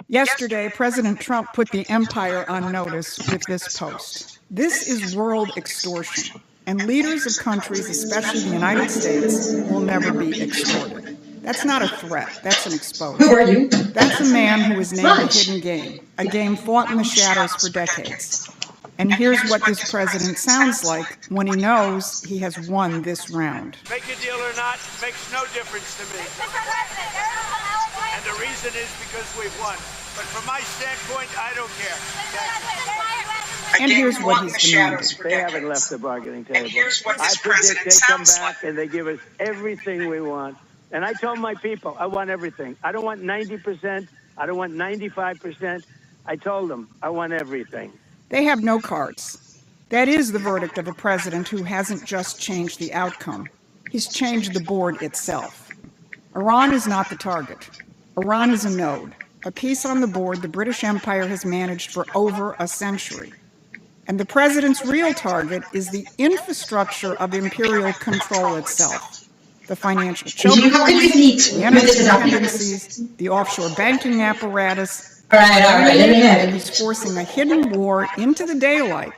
Yesterday, President Trump put the empire on notice with this post. This is world extortion, and leaders of countries, especially the United States, will never be extorted. That's not a threat, that's an exposure. Who are you? That's a man who is named a hidden game, a game fought in the shadows for decades. And here's what this president sounds like when he knows he has won this round. Make a deal or not makes no difference to me. And the reason is because we've won. But from my standpoint, I don't care. And here's what he's demanding. They haven't left the bargaining table. And here's what this I predict president they come sounds back like. and they give us everything we want. And I told my people, I want everything. I don't want 90%. I don't want 95%. I told them, I want everything. They have no cards. That is the verdict of a president who hasn't just changed the outcome. He's changed the board itself. Iran is not the target. Iran is a node, a piece on the board the British Empire has managed for over a century. And the president's real target is the infrastructure of imperial control itself. The financial choke points, the energy dependencies, the offshore banking apparatus. All right, let me have it. He's forcing a hidden war into the daylight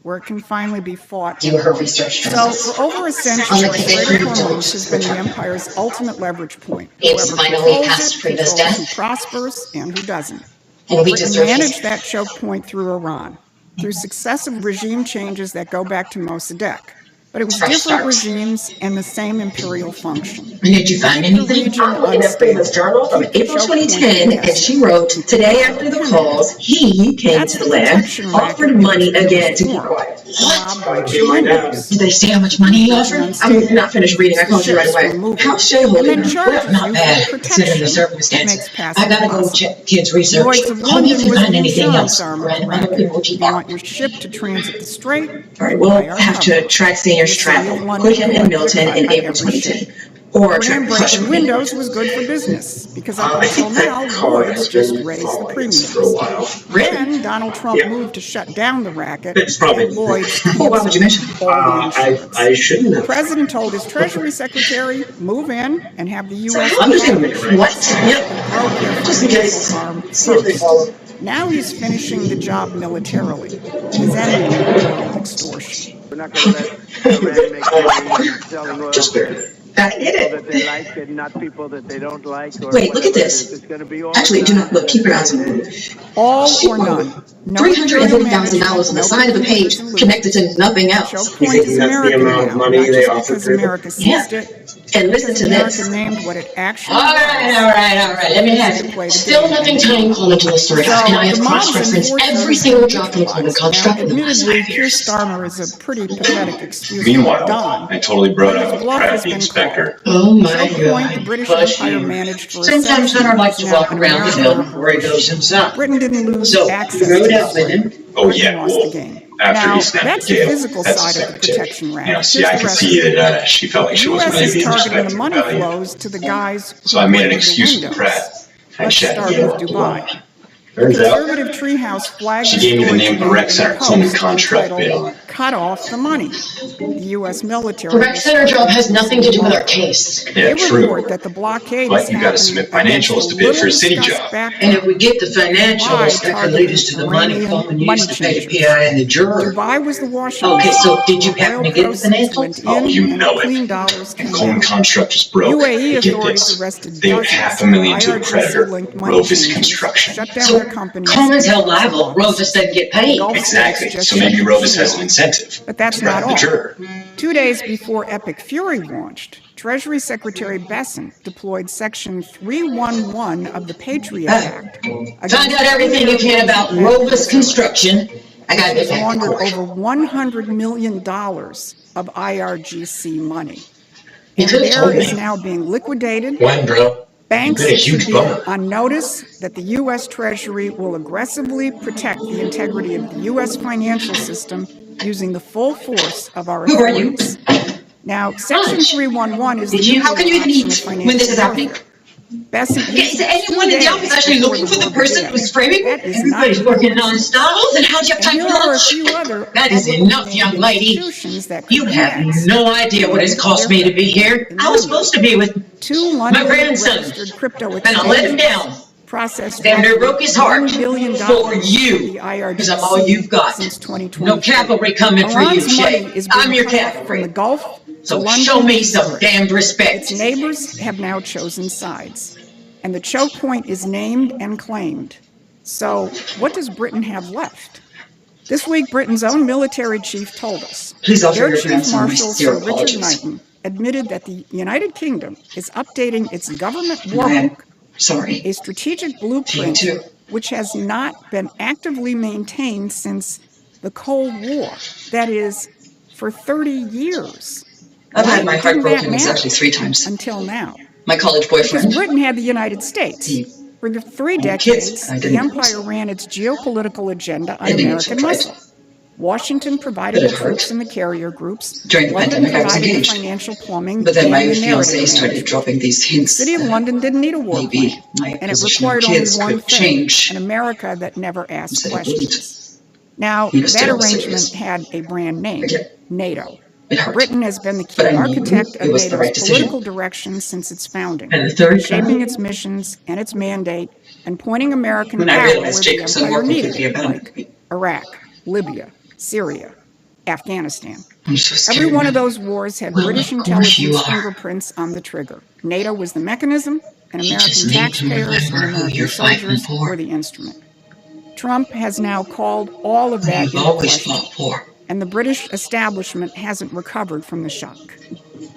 where it can finally be fought. Do her research. So for over a century, Strait of Hormuz has been the empire's ultimate leverage point. It's finally past Frida's death. Who prospers and who doesn't. And we Britain deserve managed it. that choke point through Iran, through successive regime changes that go back to Mossadegh. But it was Fresh different starts. regimes and the same imperial function. And did you find anything? I'm looking at Freedom's journal from April 2010, and she wrote, "Today after the calls, he came to the lab, offered money again to keep quiet." What? Did they say how much money he offered? I'm not finished reading. I called you right away. How's shareholding? Well, not bad, considering the circumstances. I gotta go check kids' research. Lloyd's of Call me if London you was find the anything insurance else. arm of the Random racket. emoji You out. want your ship to transit the strait? All right, we'll have to track Senior's travel. Put him in Milton in April 2010. Or track Iran Hush breaking windows was good for business because up until now, Lloyd's just raised the premiums. Then Donald Trump moved to shut down the racket, It's probably- and Lloyd's Why would you mention it? all the insurance. I shouldn't The have. president told his Treasury Secretary, move in and have the U.S. I'm just gonna what? Yep. Just in case. See if they follow. Now he's finishing the job militarily. His enemy will extortion. We're not going to let Iran make money selling oil Just barely. I get people it. that they like and not people that they don't like. Or Wait, look at whatever it this. is. It's going to be all Actually, do not look. Keep your eyes on it. All or none. No $340,000 on the side of the page, connected to nothing else. Choke You point think is that's the American amount of now, money not they just offered because for it? America seized Yeah. it. And listen Because to America this. named what it actually All right. Let me have it. Still nothing tying Coleman to the story, and I have cross-referenced every single drop in the Coleman construct in the last Admittedly, 5 Keir years. Starmer is a pretty pathetic excuse for Meanwhile, Don. I totally brought out His the bluff has crappy been inspector. Oh my Choke point, the God. British Bless Empire you. managed for a Sometimes century. Hunter likes to Now walk around the hill where he goes himself. Britain didn't lose So, access you to rode the out with him. Oh Britain yeah, lost well, the game. after Now, he snapped that's the the jail, physical that's side of the cemetery. protection racket. You know, see, Here's I the could rest see of it. that she felt like she The wasn't U.S. going to be is targeting the respected money by you. flows to the guys who So I made an break the excuse for windows. Pratt. I Let's chatted start with her with up to Dubai. lunch. The Turns out, conservative treehouse flagged she the gave me the story name of the today rec in center the Coleman Post contract entitled, bid on. "Cut off the money." The U.S. military. The rec center job has nothing to do with our case. Yeah, They true. report that the blockade But is you gotta submit financials to bid for a city job. And if we get the financials, that could lead us to the money Coleman used to pay the PI and the juror. Dubai was the Washington. Okay, so did you happen to get the Oil proceeds went financials? in Oh, you and know clean it. dollars And came Coleman out. Contract was broke. UAE But get authorities this. arrested They owed dozens $500,000 to a of creditor, IRGC-linked money Rovis changers, Construction. shut down So their companies. Coleman's held liable, Rovis doesn't get paid. Gulf Exactly. states just So maybe shut Rovis the has shoe an on. incentive But that's to not bribe the all. juror. 2 days before Epic Fury launched, Treasury Secretary Besant deployed Section 311 of the Patriot Act. Find out everything you can about Rovis Construction. I gotta get back to Laundered court. over $100 million of IRGC money. You And could've there told is me. now being liquidated. When, bro? Banks You've been a should huge be bummer. on notice that the U.S. Treasury will aggressively protect the integrity of the U.S. financial system using the full force of our Who are you? authorities. Now, Section Lunch. 311 is the Did you? How can you even option eat of when financial this is happening? warfare. Besant Okay, is anyone in the office actually looking for the person who's framing? That is not Everybody's working non-stop. And how'd you have And time here for are a lunch? few other That is enough, young lady. institutions that could You be have next. no idea what it's cost me to be here. I was supposed to be with 2 my grandson, London-registered crypto and I let him exchanges. down. processed Senator broke his heart $1 billion for you, the IRGC because I'm all you've got. since 2020. No cavalry coming for you, Iran's Shay. money is I'm being your cut off cavalry. from the Gulf to So London show me to some Zurich. damned respect. Its neighbors have now chosen sides, and the choke point is named and claimed. So what does Britain have left? This week, Britain's own military chief told us. Please offer Their your Chief grandson my Marshal sincere Sir Richard apologies. Knighton admitted that the United Kingdom is updating its government I am warbook, sorry. a strategic blueprint too. which has not been actively maintained since the Cold War. That is, for 30 years. I've Why had my heart didn't that broken matter exactly 3 times. until now? My college Because boyfriend. Britain had the United States. For the 3 kids, decades, I the didn't. empire ran its geopolitical agenda on Ending American it, right. muscle. Washington provided But the it troops hurt. and the carrier groups. During the London pandemic, I was provided the engaged. financial plumbing But then and my the fiance narrative started management. dropping these The hints. city of London didn't need a war Maybe plan, my and it position of required only kids one could thing, change. an America that never asked Said it wouldn't. questions. Now, He was that terrible arrangement serious. had a brand name, Again. NATO. It hurt. Britain has been the key But I knew architect it of was the right NATO's decision. political direction since its founding, And the third shaping time, its missions and its mandate and pointing American when I power realized where the Jacobson empire more needed completely it, abandoned like me. Iraq, Libya, Syria, Afghanistan. I'm so scared. Every one of now. those wars had Well, British of course you intelligence are. fingerprints on the trigger. NATO was the mechanism, and You just American need to taxpayers and remember who American you're fighting soldiers for. were the instrument. Trump has now called all of that You've into always question, fought for. and the British establishment hasn't recovered from the shock.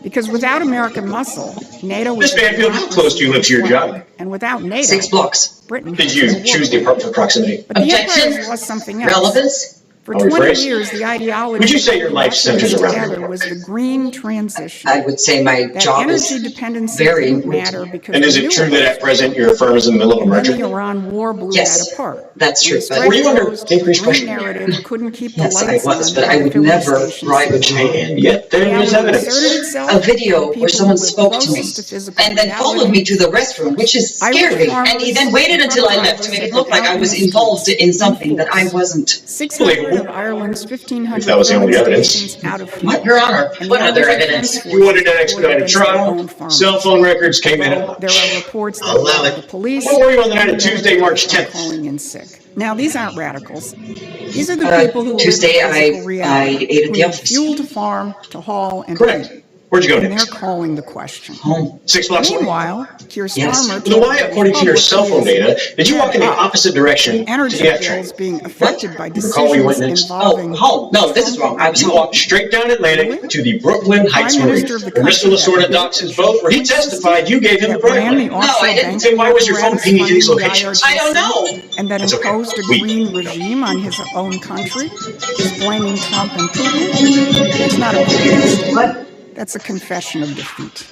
Because without American muscle, NATO Miss was Banfield, how close do you live to your job? and without NATO, 6 blocks. Britain Did has you no war choose the plan. apartment for proximity? But the Objection. empire has lost something else. Relevance. For I'll 20 rephrase. years, the ideology Would you say your life that centers was around your together work? was the green transition. I would say my That job is energy dependency very didn't important. matter because And is it true that at present your firm is in the middle of a and then merger? the Iran war blew Yes, that apart. that's When true, the but- strike Were you under closed, increased the green pressure? narrative couldn't keep the Yes, I lights was, on but at I the would filling never stations. bribe a child. And yet there is Reality evidence. asserted itself A video to where people someone who lived spoke to me closest to physical and then followed reality. me to the restroom, which is Irish scary. farmers And he then waited and until I truck left to drivers make have it look been like out I in was the involved streets in something that I force. wasn't. 600 of Ireland's 1,500 If that was the only filling evidence. stations out of fuel. What, Your Honor? And What the other Irish evidence? Defense You wanted an Force expedited against their trial. own farmers. Cell phone records came in. Although there are reports that I'll allow the it. police What were you on the night of and Tuesday, March military are 10th? calling in sick. Now, these aren't radicals. These are the people who Tuesday, live in physical I reality, ate at who the need office. fuel to farm, to haul, and Correct. to eat. Where'd you go And they're next? calling the question. Home. 6 blocks away. Meanwhile, Keir Yes. Starmer Then why, according to your cell phone data, did you walk in the opposite direction to energy the F train? bills being affected by Recall where you went decisions next? involving Oh, home. No, this is wrong. I was You home. walked straight down Atlantic to the Brooklyn Heights Prime Marine, Minister of the where Mr. country Lasorda that docks his boat, where he testified you gave him the that ran the bribe. offshore I didn't. bank Then why was your phone apparatus pinging to these funding the locations? I don't IRGC, know. and that That's okay. imposed a We- green regime on his own country, is blaming Trump and Putin. That's not a political statement. That's a confession of defeat.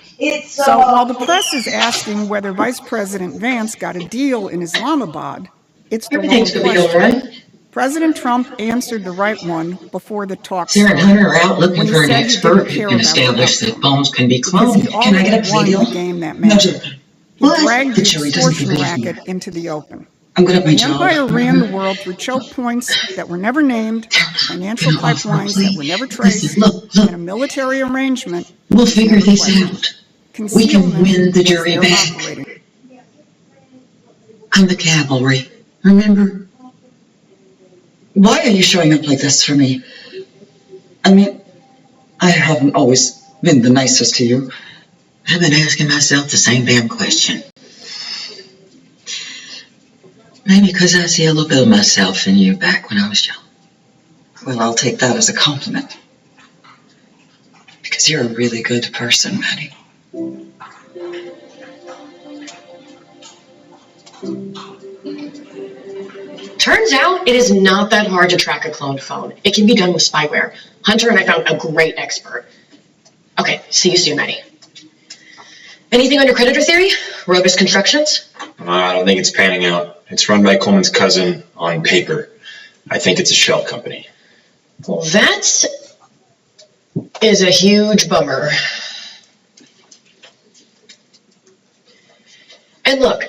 So while the press is asking whether Vice President Vance got a deal in Islamabad, it's the wrong Everything's gonna be all question. right. President Trump answered the right one before the talks Sarah and started. Hunter are out looking When he for an said he expert didn't who care can about the establish that outcome, bones can be because he cloned. Can I already get a won video? the game that No mattered. joking. He What? dragged The the jury doesn't extortion believe racket me. into the open. I'm good at my The job. empire ran the world through choke points that were never named, financial Get off my pipelines that plate. were never Listen, traced, look. and a military arrangement We'll was figure never this questioned. out. We can Concealment win the was jury their back. operating. I'm the cavalry. Remember? Why are you showing up like this for me? I mean, I haven't always been the nicest to you. I've been asking myself the same damn question. Maybe because I see a little bit of myself in you back when I was young. Well, I'll take that as a compliment. Because you're a really good person, Maddie. Turns out it is not that hard to track a cloned phone. It can be done with spyware. Hunter and I found a great expert. Okay, see you soon, Maddie. Anything on your creditor theory? Rogus Constructions? I don't think it's panning out. It's run by Coleman's cousin on paper. I think it's a shell company. Well, that is a huge bummer. And look,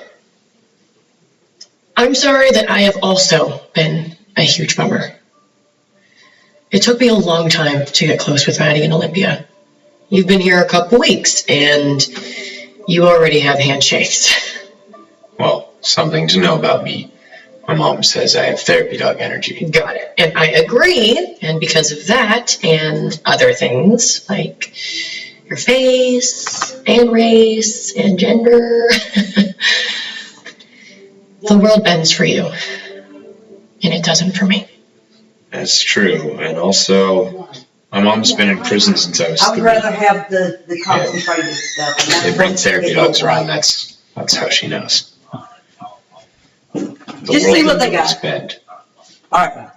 I'm sorry that I have also been a huge bummer. It took me a long time to get close with Maddie and Olympia. You've been here a couple weeks, and you already have handshakes. Well, something to know about me. My mom says I have therapy dog energy. Got it. And I agree. And because of that and other things like your face and race and gender, the world bends for you. And it doesn't for me. That's true. And also, my mom's been in prison since I was 3. I would rather have the concentrated stuff. They bring therapy dogs around. That's how she knows. The Just see world what they got. does bend. All right.